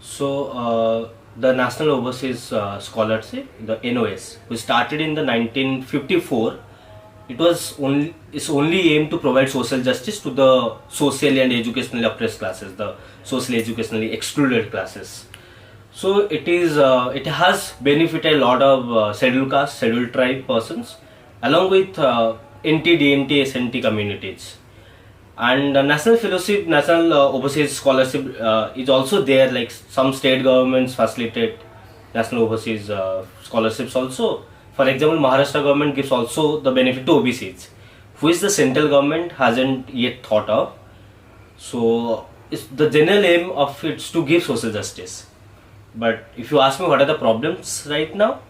The National Overseas Scholarship, the NOS, which started in the 1954, it's only aimed to provide social justice to the socially and educationally oppressed classes, the socially educationally excluded classes. So it has benefited a lot of scheduled caste, scheduled tribe persons, along with NT, DNT, SNT communities. And National Fellowship, National Overseas Scholarship is also there. Like some state governments facilitate National Overseas Scholarships also. For example, Maharashtra government gives also the benefit to OBCs, which the central government hasn't yet thought of. So the general aim of it is to give social justice. But if you ask me what are the problems right now,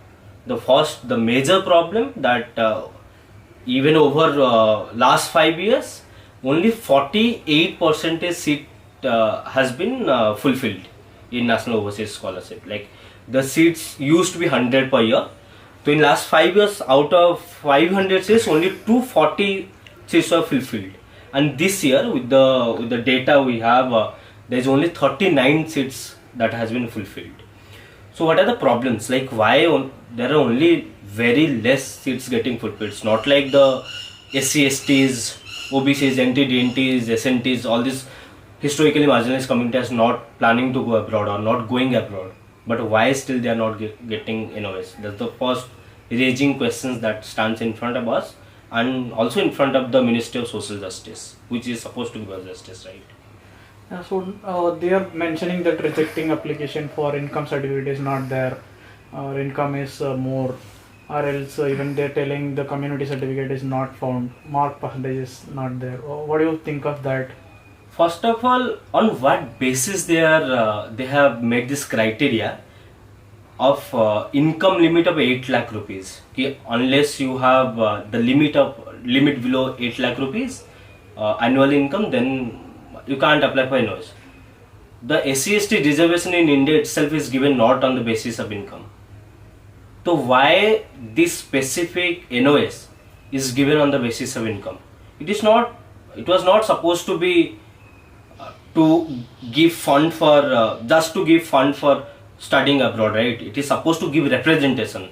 the major problem that even over last 5 years, only 48% seat has been fulfilled in National Overseas Scholarship. Like the seats used to be 100 per year. So in last 5 years, out of 500 seats, only 240 seats were fulfilled. And this year, with the data we have, there is only 39 seats that has been fulfilled. So what are the problems? Like why there are only very less seats getting fulfilled? It's not like the SC, STs, OBCs, NT, DNTs, SNTs, all these historically marginalized communities not planning to go abroad or not going abroad. But why still they are not getting NOS? That's the first raging questions that stands in front of us and also in front of the Ministry of Social Justice, which is supposed to give us justice, right? So they are mentioning that rejecting application for income certificate is not there, or income is more, or else even they're telling the community certificate is not found, mark percentage is not there. What do you think of that? First of all, on what basis they have made this criteria of income limit of 8 lakh rupees? Okay, unless you have the limit below 8 lakh rupees annual income, then you can't apply for NOS. The SC/ST reservation in India itself is given not on the basis of income. So why this specific NOS is given on the basis of income? It was not supposed to be to give fund for just to give fund for studying abroad, right? It is supposed to give representation,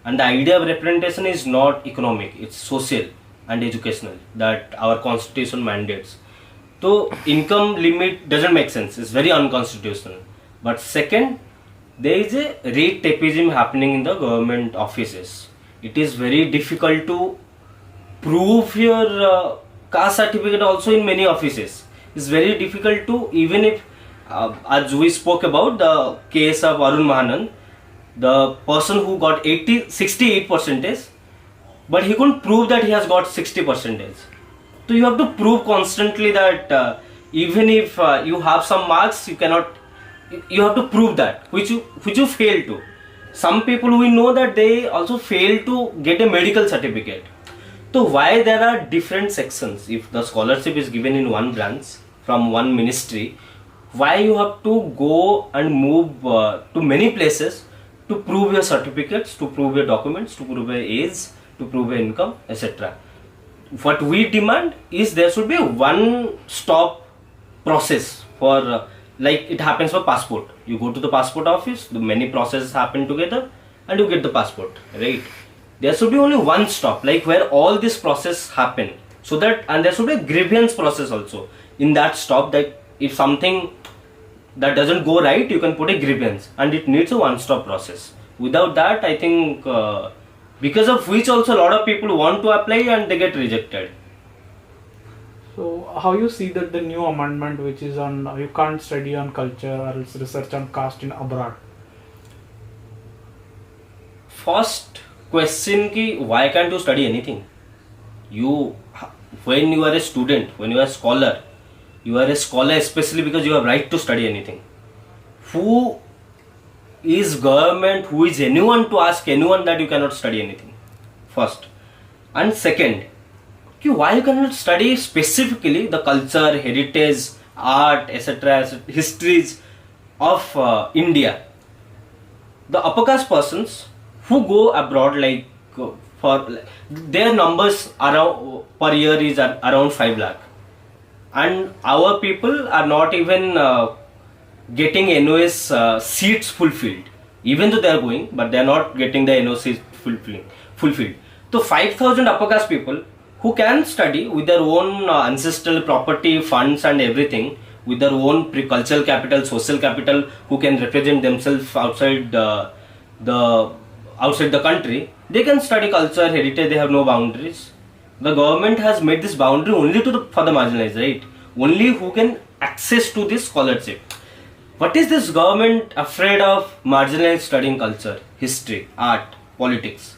and the idea of representation is not economic, it's social and educational that our constitution mandates. So income limit doesn't make sense, it's very unconstitutional. But second, there is a rate tapeism happening in the government offices. It is very difficult to prove your caste certificate also in many offices. It's very difficult to, even if as we spoke about the case of Arun Mahananda, the person who got 68%, but he couldn't prove that he has got 60%. So you have to prove constantly that even if you have some marks, you have to prove that which you fail to. Some people we know that they also fail to get a medical certificate. So why there are different sections? If the scholarship is given in one branch from one ministry, why you have to go and move to many places to prove your certificates, to prove your documents, to prove your age, to prove your income, etc. What we demand is there should be a one-stop process for like it happens for passport. You go to the passport office, the many processes happen together and you get the passport, right? There should be only one stop, like where all this process happen, so that, and there should be a grievance process also in that stop, that if something that doesn't go right, you can put a grievance, and it needs a one-stop process. Without that, I think because of which also a lot of people want to apply and they get rejected. So how you see that the new amendment which is on you can't study on culture or else research on caste in abroad? First question ki why can't you study anything? When you are a student, when you are a scholar, especially because you have right to study anything. Who is government, who is anyone to ask anyone that you cannot study anything? First. And second, why you cannot study specifically the culture, heritage, art, etc., histories of India? The upper caste persons who go abroad, like for their numbers around per year is around 5 lakh, and our people are not even getting NOS seats fulfilled. Even though they are going, but they are not getting the NOS seats fulfilled. So 5,000 upper caste people who can study with their own ancestral property, funds and everything, with their own cultural capital, social capital, who can represent themselves outside the country, they can study culture, heritage, they have no boundaries. The government has made this boundary only for the marginalized, right? Only who can access to this scholarship. What is this government afraid of marginalized studying culture, history, art, politics?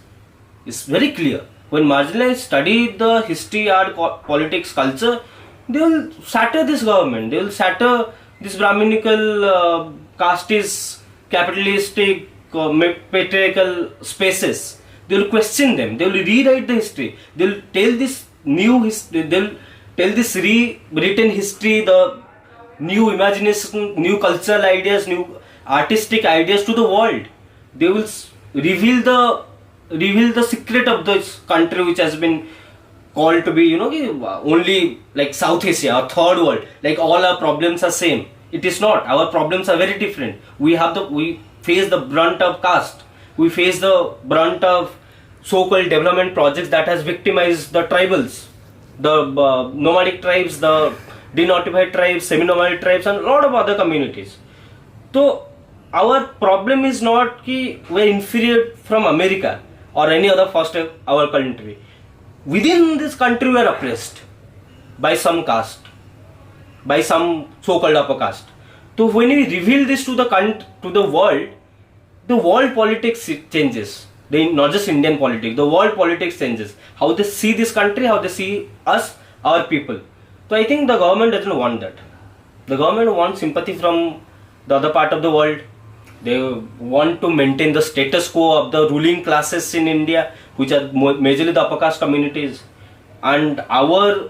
It's very clear. When marginalized study the history, art, politics, culture, they will shatter this government. They will shatter this Brahminical, casteist, capitalistic, patriarchal spaces. They will question them. They will rewrite the history. They will tell this new history. They will tell this rewritten history, the new imagination, new cultural ideas, new artistic ideas to the world. They will reveal the secret of this country, which has been called to be, only like South Asia or third world. Like all our problems are same. It is not. Our problems are very different. We face the brunt of caste. We face the brunt of so-called development projects that has victimized the tribals, the nomadic tribes, the denotified tribes, semi-nomadic tribes, and a lot of other communities. So our problem is not that we are inferior from America or any other first our country. Within this country we are oppressed by some caste, by some so-called upper caste. So when we reveal this to the world politics changes. Not just Indian politics, the world politics changes. How they see this country, how they see us, our people. So I think the government doesn't want that. The government wants sympathy from the other part of the world. They want to maintain the status quo of the ruling classes in India, which are majorly the upper caste communities. And our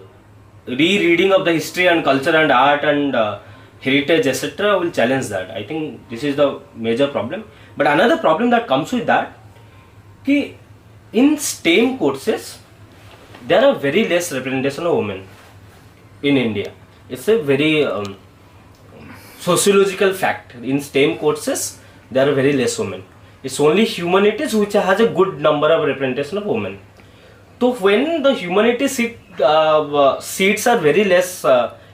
rereading of the history and culture and art and heritage, etc., will challenge that. I think this is the major problem. But another problem that comes with that, in STEM courses, there are very less representation of women in India. It's a very sociological fact. In STEM courses, there are very less women. It's only humanities which has a good number of representation of women. So when the humanities seats are very less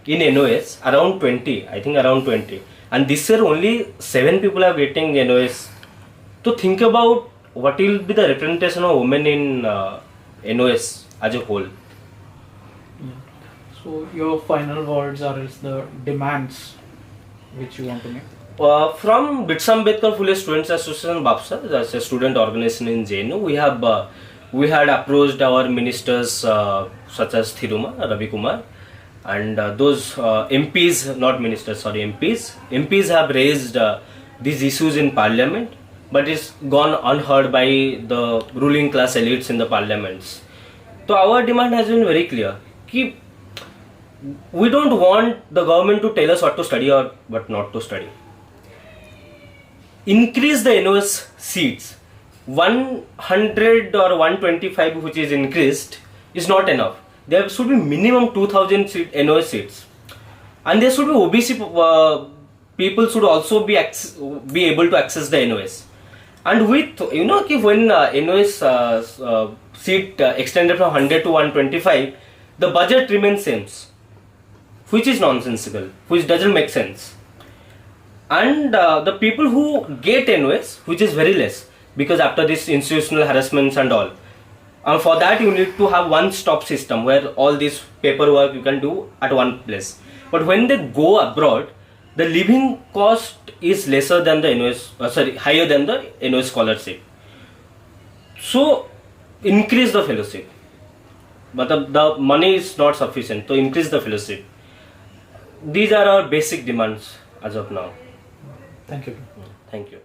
in NOS, around 20, I think around 20. And this year only 7 people are getting NOS. So think about what will be the representation of women in NOS as a whole. So your final words are the demands which you want to make? From Birsa Ambedkar Phule Students Association Bapsa, that's a student organization in JNU, we had approached our ministers such as Thiruma, Ravi Kumar, and those MPs, not ministers, sorry, MPs have raised these issues in parliament, but it's gone unheard by the ruling class elites in the parliaments. So our demand has been very clear. We don't want the government to tell us what to study or what not to study. Increase the NOS seats. 100 or 125 which is increased is not enough. There should be minimum 2000 NOS seats. And there should be OBC people should also be able to access the NOS. And with, when NOS seat extended from 100 to 125, the budget remains same, which is nonsensical, which doesn't make sense. And the people who get NOS, which is very less, because after this institutional harassments and all, for that you need to have one-stop system where all this paperwork you can do at one place. But when they go abroad, the living cost is lesser than the NOS, higher than the NOS scholarship. So increase the fellowship, but the money is not sufficient to increase the fellowship. These are our basic demands as of now. Thank you. Thank you.